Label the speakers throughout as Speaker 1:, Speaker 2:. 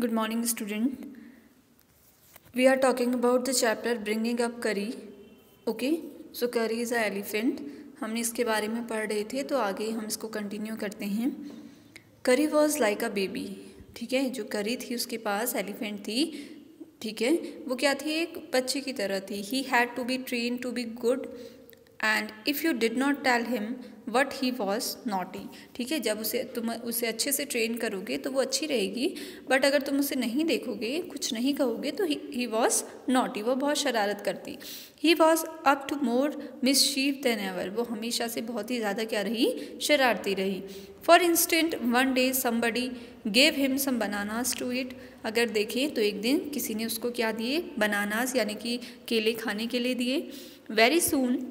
Speaker 1: Good morning, student. We are talking about the chapter Bringing Up Curry. Okay, so curry is a elephant. हमने इसके बारे में पढ़ रहे थे, तो आगे हम इसको कंटिन्यू करते हैं. करी वॉज लाइक अ बेबी. ठीक है, जो करी थी उसके पास एलिफेंट थी. ठीक है, वो क्या थी, एक बच्चे की तरह थी. He had to be train to be good and if you did not tell him what he was naughty. ठीक है, जब तुम उसे अच्छे से ट्रेन करोगे तो वो अच्छी रहेगी, बट अगर तुम उसे नहीं देखोगे, कुछ नहीं कहोगे, तो ही वॉज नॉटी, वो बहुत शरारत करती. He was up to more mischief than ever. वो हमेशा से बहुत ही ज़्यादा क्या रही, शरारती रही. For instance one day somebody gave him some bananas to eat. अगर देखें तो एक दिन किसी ने उसको क्या दिए, बनानास यानी कि केले खाने के लिए दिए. Very soon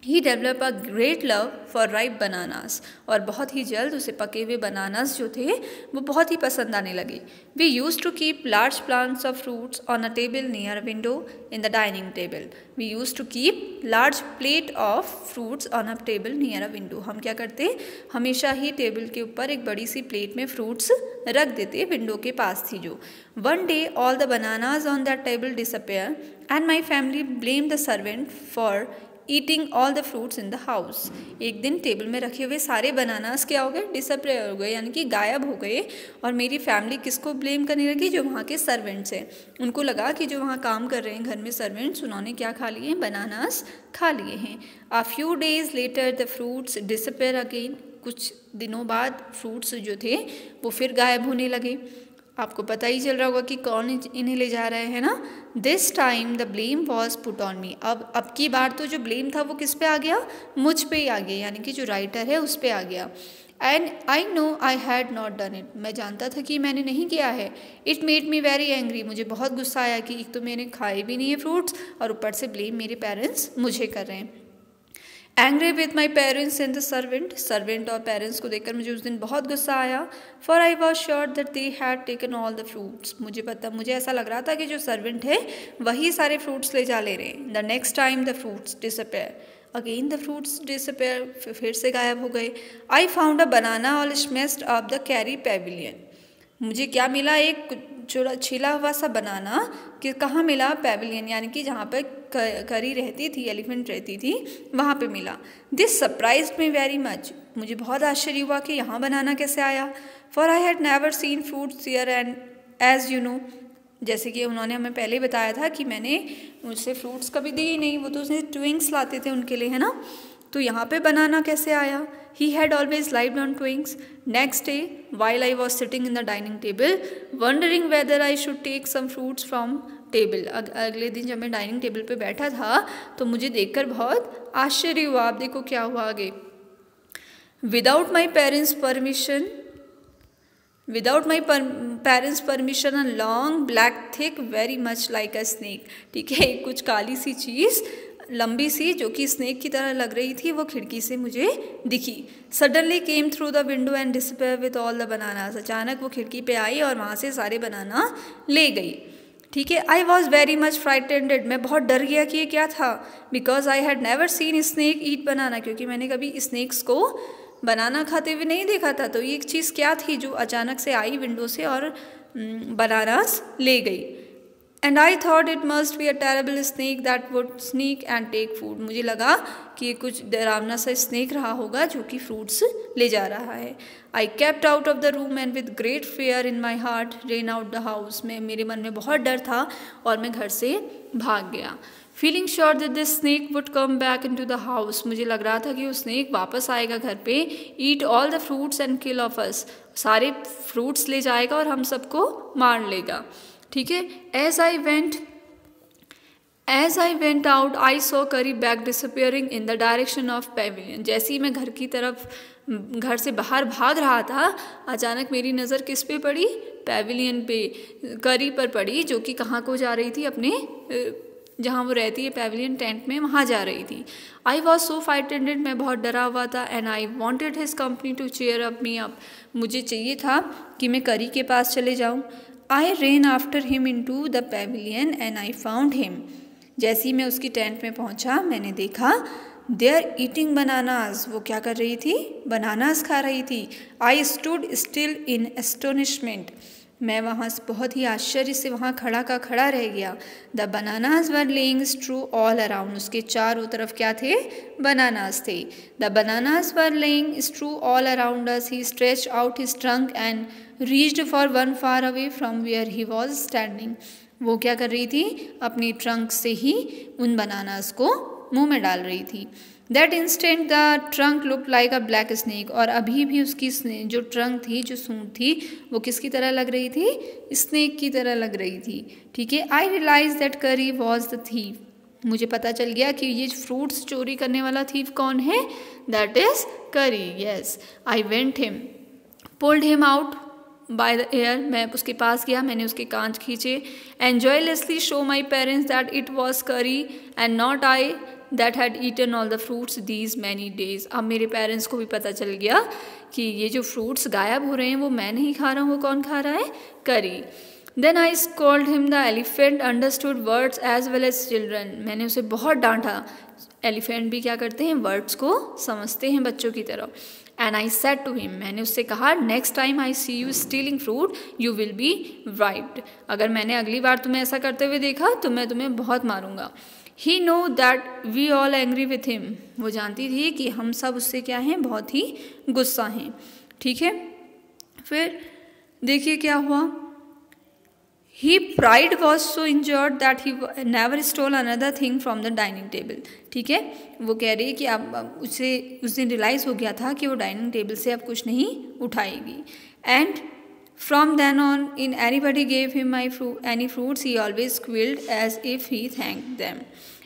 Speaker 1: he develop a great love for ripe bananas. और बहुत ही जल्द उसे पके हुए बनानास जो थे वो बहुत ही पसंद आने लगे. We use to keep large plants of fruits on a table near a window in the dining table. We use to keep large plate of fruits on a table near a window. हम क्या करते, हमेशा ही table के ऊपर एक बड़ी सी plate में fruits रख देते, विंडो के पास थी जो. One day all the bananas on that table disappear and my family blame the servant for eating all the fruits in the house. एक दिन टेबल में रखे हुए सारे बनानास क्या हो गए, डिसअपेयर हो गए, यानी कि गायब हो गए. और मेरी फैमिली किसको ब्लेम करने लगी, जो वहाँ के सर्वेंट्स हैं. उनको लगा कि जो वहाँ काम कर रहे हैं घर में सर्वेंट्स, उन्होंने क्या खा लिए हैं, बनानास खा लिए हैं. A few days later the fruits disappear again. कुछ दिनों बाद फ्रूट्स जो थे वो फिर गायब होने लगे. आपको पता ही चल रहा होगा कि कौन इन्हें ले जा रहे हैं ना. This time the blame was put on me. अब की बार तो जो ब्लेम था वो किस पे आ गया, मुझ पे ही आ गया, यानी कि जो राइटर है उस पे आ गया. And I know I had not done it. मैं जानता था कि मैंने नहीं किया है. It made me very angry. मुझे बहुत गुस्सा आया कि एक तो मैंने खाए भी नहीं है फ्रूट्स और ऊपर से ब्लेम मेरे पेरेंट्स मुझे कर रहे हैं. Angry with my parents and the servant और पेरेंट्स को देखकर मुझे उस दिन बहुत गुस्सा आया. For I was sure that they had taken all the fruits. मुझे ऐसा लग रहा था कि जो सर्वेंट है वही सारे फ्रूट्स ले जा ले रहे हैं. The next time the fruits disappear again. The fruits disappear, फिर से गायब हो गए. I found a banana all smashed up the carry Pavilion. मुझे क्या मिला, एक छिला हुआ सा बनाना. कि कहाँ मिला, पेविलियन यानी कि जहाँ पर करी रहती थी, एलिफेंट रहती थी, वहाँ पे मिला. This surprised me very much. मुझे बहुत आश्चर्य हुआ कि यहाँ बनाना कैसे आया. For I had never seen fruits here and as you know. जैसे कि उन्होंने हमें पहले बताया था कि मैंने मुझसे फ्रूट्स कभी दी ही नहीं, वो तो उसने ट्विंग्स लाते थे उनके लिए, है ना. तो यहाँ पे बनाना कैसे आया. He had always lived on twinks. Next day, while I was sitting in the dining table, wondering whether I should take some fruits from table. अगले दिन जब मैं डाइनिंग टेबल पे बैठा था तो मुझे देखकर बहुत आश्चर्य हुआ. आप देखो क्या हुआ आगे. Without my parents' permission, a long black thick very much like a snake. ठीक है, कुछ काली सी चीज़ लंबी सी जो कि स्नेक की तरह लग रही थी, वो खिड़की से मुझे दिखी. Suddenly came through the window and disappear with all the bananas. अचानक वो खिड़की पे आई और वहाँ से सारे बनाना ले गई. ठीक है, I was very much frightened. मैं बहुत डर गया कि ये क्या था. Because I had never seen snake eat banana. क्योंकि मैंने कभी स्नेक्स को बनाना खाते हुए नहीं देखा था. तो ये एक चीज़ क्या थी जो अचानक से आई विंडो से और बनानास ले गई. And I thought it must be a terrible snake that would sneak and take food. मुझे लगा कि ये कुछ डरावना सा स्नेक रहा होगा जो कि फ्रूट्स ले जा रहा है. I kept out of the room and with great fair in my heart rain out the house. में मेरे मन में बहुत डर था और मैं घर से भाग गया. Feeling sure that this snake would come back into the house. मुझे लग रहा था कि वो स्नेक वापस आएगा घर पे. Eat all the fruits and kill of us. सारे फ्रूट्स ले जाएगा और हम सबको मार लेगा. ठीक है. As I went out I saw Kari back disappearing in the direction of pavilion. जैसे ही मैं घर से बाहर भाग रहा था, अचानक मेरी नज़र किस पे पड़ी, पेविलियन पे, करी पर पड़ी, जो कि कहाँ को जा रही थी, अपने जहाँ वो रहती है पेविलियन टेंट में, वहाँ जा रही थी. I was so frightened. मैं बहुत डरा हुआ था. And I wanted his company to cheer up me up. मुझे चाहिए था कि मैं करी के पास चले जाऊँ. I ran after him into the pavilion and I found him. जैसे ही मैं उसकी टेंट में पहुंचा, मैंने देखा they are eating bananas. वो क्या कर रही थी, बनानास खा रही थी. I stood still in astonishment. मैं वहाँ बहुत ही आश्चर्य से वहाँ खड़ा का खड़ा रह गया। The bananas were lying strewn all around, उसके चारों तरफ क्या थे? बनानाज थे। The bananas were lying strewn all around us, he stretched out his trunk and reached for one far away from where he was standing. वो क्या कर रही थी? अपनी ट्रंक से ही उन बनानाज को मुंह में डाल रही थी। That instant the trunk look like a black snake, और अभी भी उसकी जो ट्रंक थी, जो सूंड थी, वो किसकी तरह लग रही थी? स्नेक की तरह लग रही थी। ठीक है। आई रियलाइज दैट करी वॉज द थीफ, मुझे पता चल गया कि ये फ्रूट्स चोरी करने वाला थीफ कौन है? That is Kari. Yes, I went him, pulled him out by the air, मैं उसके पास गया, मैंने उसके कांच खींचे। And joylessly show my parents that it was Kari and not I that had eaten all the fruits these many days. अब मेरे पेरेंट्स को भी पता चल गया कि ये जो फ्रूट्स गायब हो रहे हैं वो मैं नहीं खा रहा हूँ, वो कौन खा रहा है? करी। Then I scolded him, the elephant understood words as well as children, मैंने उसे बहुत डांटा। एलिफेंट भी क्या करते हैं? वर्ड्स को समझते हैं बच्चों की तरह। And I said to him, मैंने उससे कहा, next time I see you stealing fruit you will be whipped, अगर मैंने अगली बार तुम्हें ऐसा करते हुए देखा तो मैं तुम्हें बहुत मारूंगा। He know that we all angry with him, वो जानती थी कि हम सब उससे क्या हैं? बहुत ही गुस्सा हैं। ठीक है। फिर देखिए क्या हुआ। He pride was so injured that he never stole another thing from the dining table. ठीक है। वो कह रही है कि अब उसे उस दिन रियलाइज़ हो गया था कि वो डाइनिंग टेबल से अब कुछ नहीं उठाएगी। And from then on in anybody gave him any fruits he always squealed as if he thanked them.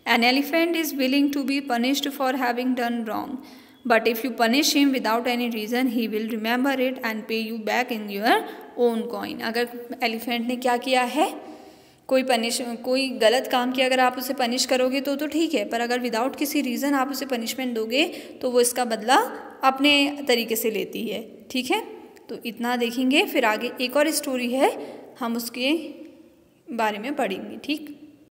Speaker 1: An elephant is willing to be punished for having done wrong, but if you punish him without any reason he will remember it and pay you back in your own coin. अगर elephant ने क्या किया है? कोई गलत काम किया, अगर आप उसे पनिश करोगे तो ठीक है, पर अगर विदाउट किसी रीज़न आप उसे पनिशमेंट दोगे तो वो इसका बदला अपने तरीके से लेती है। ठीक है। तो इतना देखेंगे, फिर आगे एक और स्टोरी है, हम उसके बारे में पढ़ेंगे। ठीक।